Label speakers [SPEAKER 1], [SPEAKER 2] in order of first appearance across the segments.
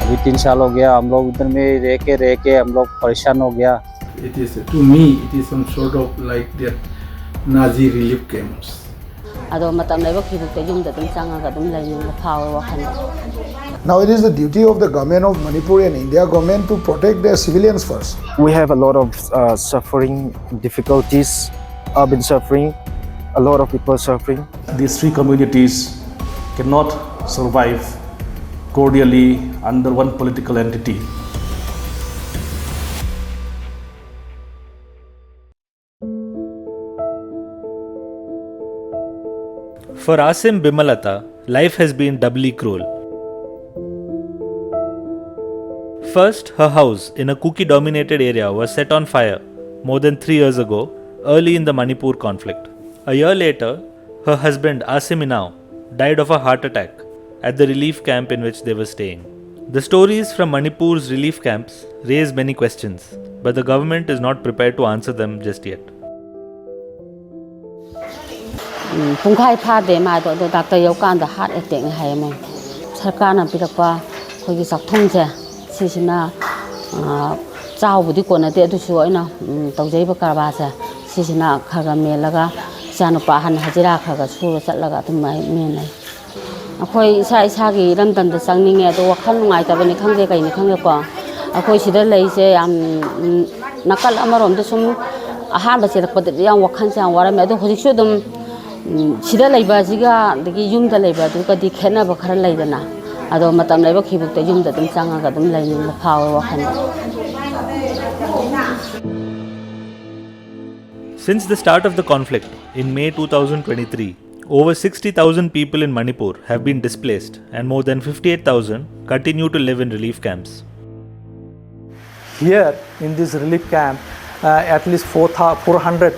[SPEAKER 1] अभी 3 साल हो गया हम लोग उधर में रह के हम लोग परेशान हो गया.
[SPEAKER 2] It is, to me, it is some sort of like that Nazi relief camps.
[SPEAKER 3] Now it is the duty of the government of Manipur and India government to protect their civilians first.
[SPEAKER 4] We have a lot of suffering, difficulties, urban suffering, a lot of people suffering.
[SPEAKER 5] These three communities cannot survive cordially under one political entity.
[SPEAKER 6] For Asim Bimalata, life has been doubly cruel. First, her house in a Kuki-dominated area was set on fire more than 3 years ago, early in the Manipur conflict. A year later, her husband Asim Inao died of a heart attack at the relief camp in which they were staying. The stories from Manipur's relief camps raise many questions, but the government is not prepared to answer them just yet.
[SPEAKER 7] Pungkai phade ma do doctor yokan da heart attack hai mo sarkar na pirakpa khoi gi sakthong je sisina chau budi kona te du su aina taujai ba karba se sisina khaga melaga chanu pa han hajira khaga su chatlaga tum mai me nai akhoi isa gi ramdan da sangning e do wakhal ngai ta bani khangje kai ni khangge ko akhoi sida lei se am nakal amarom da sum ahan ba se rakpa de yang wakhan cha wara me do hojik su dum Sida laiba jiga dagi yum da laiba du ka di khena ba khara laidana ado matam laiba khibuk te yum da dum changa ga dum laini ma phaw wa khan.
[SPEAKER 6] Since the start of the conflict in May 2023, over 60,000 people in Manipur have been displaced and more than 58,000 continue to live in relief camps.
[SPEAKER 8] Here in this relief camp, at least 400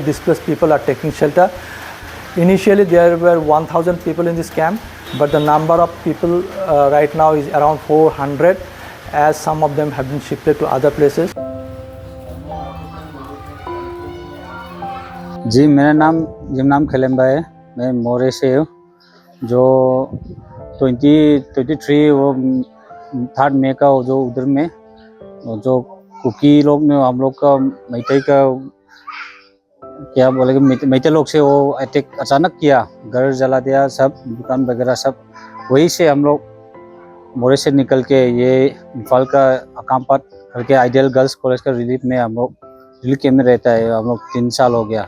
[SPEAKER 8] displaced people are taking shelter. Initially there were 1,000 people in this camp, but the number of people right now is around 400, as some of them have been shifted to other places.
[SPEAKER 1] जी मेरा नाम युमनाम खैमचंद है. मैं मोरे से हूँ. जो 2023 वो 3 मई का जो उधर में जो कुकी लोग ने हम लोग का मैतई का क्या बोले कि मैतई लोग से वो अटैक अचानक किया, घर जला दिया, सब दुकान वगैरह सब. वही से हम लोग मोरे से निकल के ये इम्फाल का अकामपाट करके आइडियल गर्ल्स कॉलेज का रिलीफ में हम लोग रिलीफ कैंप में रहता है. हम लोग 3 साल हो गया.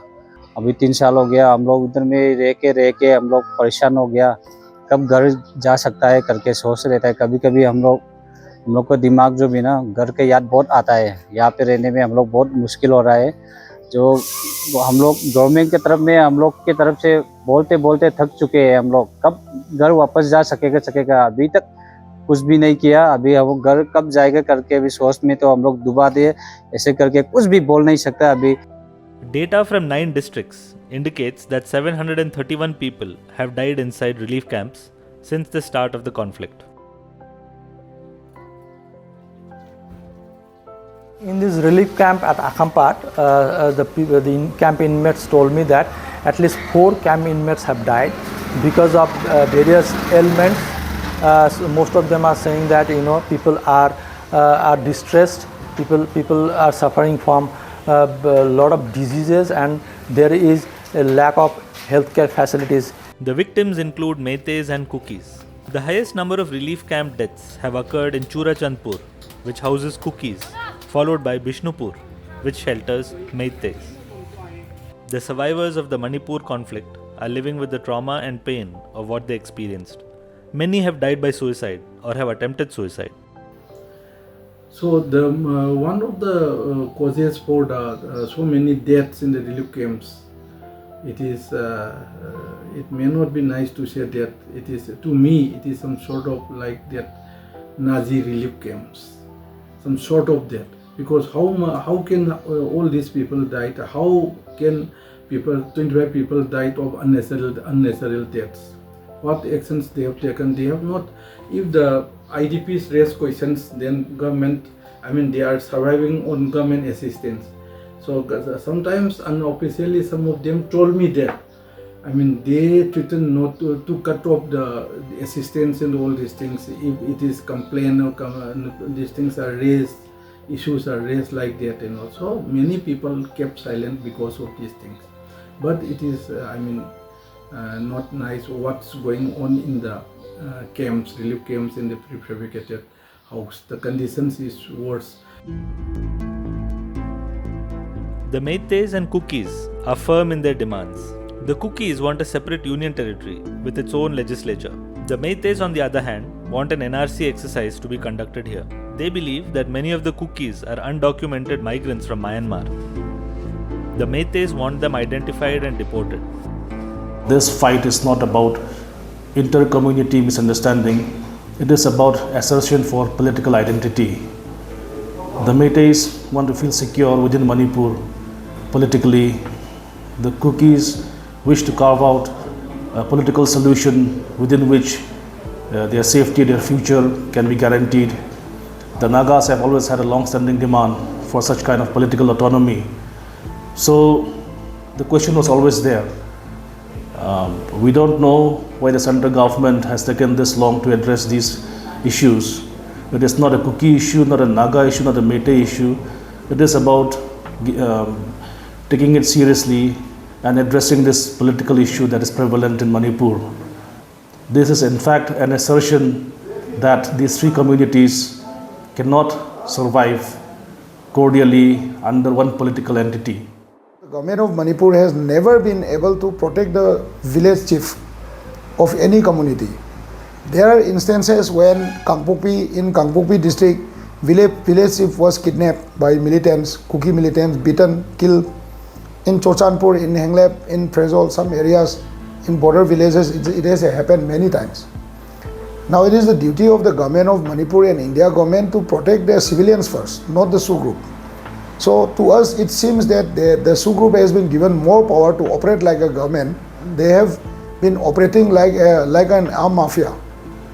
[SPEAKER 1] अभी 3 साल हो गया हम लोग उधर में रह के हम लोग परेशान हो गया. कब घर जा सकता है करके सोच रहता है. कभी कभी हम लोग का दिमाग जो भी ना घर के याद बहुत आता है. यहाँ पे रहने में हम लोग बहुत मुश्किल हो रहा है. जो हम लोग गवर्नमेंट के तरफ में हम लोग के तरफ से बोलते बोलते थक चुके हैं. हम लोग कब घर वापस जा सकेगा अभी तक कुछ भी नहीं किया. अभी हम घर कब जाएगा करके अभी सोच में तो हम लोग डूबा दिए. ऐसे करके कुछ भी बोल नहीं सकता अभी.
[SPEAKER 6] Data from 9 districts indicates that 731 people have died inside relief camps since the start of the conflict.
[SPEAKER 8] In this relief camp at Akampat, the camp inmates told me that at least 4 camp inmates have died because of various ailments. So most of them are saying that people are distressed. People are suffering from a lot of diseases, and there is a lack of healthcare facilities.
[SPEAKER 6] The victims include Meiteis and Kukis. The highest number of relief camp deaths have occurred in Churachandpur, which houses Kukis, followed by Bishnupur, which shelters Meiteis. The survivors of the Manipur conflict are living with the trauma and pain of what they experienced. Many have died by suicide or have attempted suicide.
[SPEAKER 2] So the one of the causes for so many deaths in the relief camps, it may not be nice to say that it is, to me it is some sort of like that Nazi relief camps, some sort of that. Because how can all these people died? How can 25 people died of unnecessary deaths? What actions they have taken? They have not. If the IDPs raise questions, then government, they are surviving on government assistance. So sometimes unofficially some of them told me that, I mean, they threaten not to cut off the assistance and all these things if it is complained or these things are raised, issues are raised like that, and also many people kept silent because of these things. But it is, not nice what's going on in the camps, relief camps in the prefabricated house. The conditions is worse.
[SPEAKER 6] The Meiteis and Kukis are firm in their demands. The Kukis want a separate union territory with its own legislature. The Meiteis, on the other hand, want an NRC exercise to be conducted here. They believe that many of the Kukis are undocumented migrants from Myanmar. The Meiteis want them identified and deported.
[SPEAKER 5] This fight is not about inter-community misunderstanding. It is about assertion for political identity. The Meiteis want to feel secure within Manipur politically. The Kukis wish to carve out a political solution within which their safety, their future can be guaranteed. The Nagas have always had a long-standing demand for such kind of political autonomy. So the question was always there. We don't know why the central government has taken this long to address these issues. It is not a Kuki issue, not a Naga issue, not a Meitei issue. It is about taking it seriously and addressing this political issue that is prevalent in Manipur. This is in fact an assertion that these three communities cannot survive cordially under one political entity.
[SPEAKER 3] The government of Manipur has never been able to protect the village chief of any community. There are instances when in Kangpokpi district, village chief was kidnapped by militants, Kuki militants, beaten, killed. In Chochanpur, in Henglep, in Frezol, some areas, in border villages, it has happened many times. Now it is the duty of the government of Manipur and India government to protect their civilians first, not the Sioux group. So to us, it seems that the Sioux group has been given more power to operate like a government. They have been operating like an armed mafia.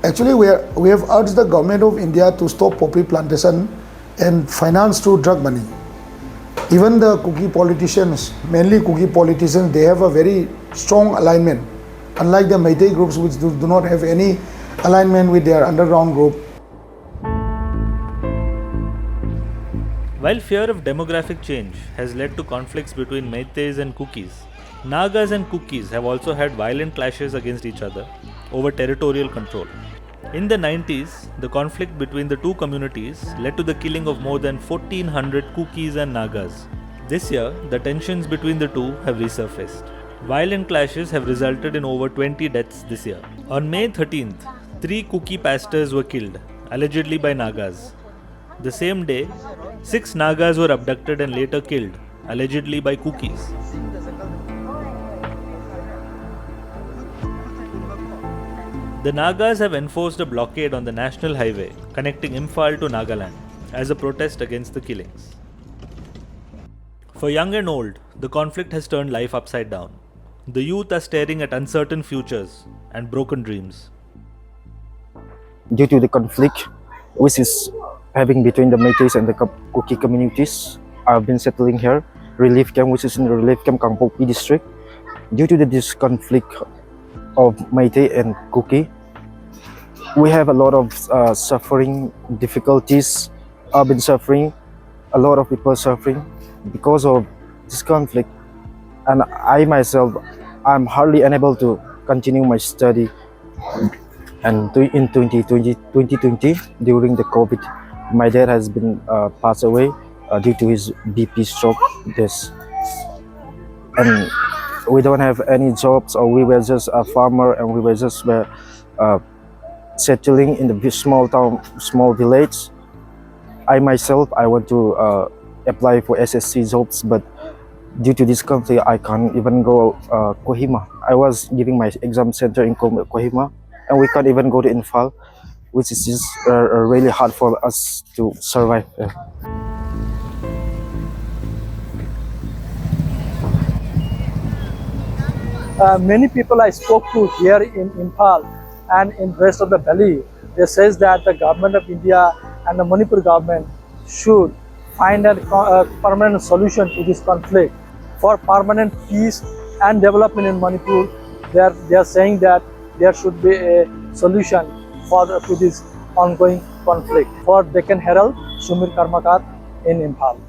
[SPEAKER 3] Actually, we have urged the government of India to stop poppy plantation and finance through drug money. Even the Kuki politicians, mainly Kuki politicians, they have a very strong alignment. Unlike the Meitei groups, which do not have any alignment with their underground group.
[SPEAKER 6] While fear of demographic change has led to conflicts between Meiteis and Kukis, Nagas and Kukis have also had violent clashes against each other over territorial control. In the 90s, the conflict between the two communities led to the killing of more than 1,400 Kukis and Nagas. This year, the tensions between the two have resurfaced. Violent clashes have resulted in over 20 deaths this year. On May 13th, 3 Kuki pastors were killed, allegedly by Nagas. The same day, 6 Nagas were abducted and later killed, allegedly by Kukis. The Nagas have enforced a blockade on the national highway connecting Imphal to Nagaland as a protest against the killings. For young and old, the conflict has turned life upside down. The youth are staring at uncertain futures and broken dreams.
[SPEAKER 4] Due to the conflict which is having between the Meiteis and the Kuki communities, I've been settling here, relief camp, which is in the relief camp Kangpokpi district. Due to this conflict of Meitei and Kuki, we have a lot of suffering, difficulties. I've been suffering, a lot of people suffering because of this conflict, and I myself, I'm hardly unable to continue my study. And in 2020, during the COVID, my dad has been passed away due to his BP stroke. This, and we don't have any jobs, or we were just a farmer, and we were just settling in the small town, small village. I myself, I want to apply for SSC jobs, but due to this conflict, I can't even go Kohima. I was giving my exam center in Kohima, and we can't even go to Imphal, which is just really hard for us to survive.
[SPEAKER 8] Many people I spoke to here in Imphal and in rest of the valley, they says that the government of India and the Manipur government should find a permanent solution to this conflict. For permanent peace and development in Manipur, they are saying that there should be a solution to this ongoing conflict. For Deccan Herald, Sumir Karmakar in Imphal.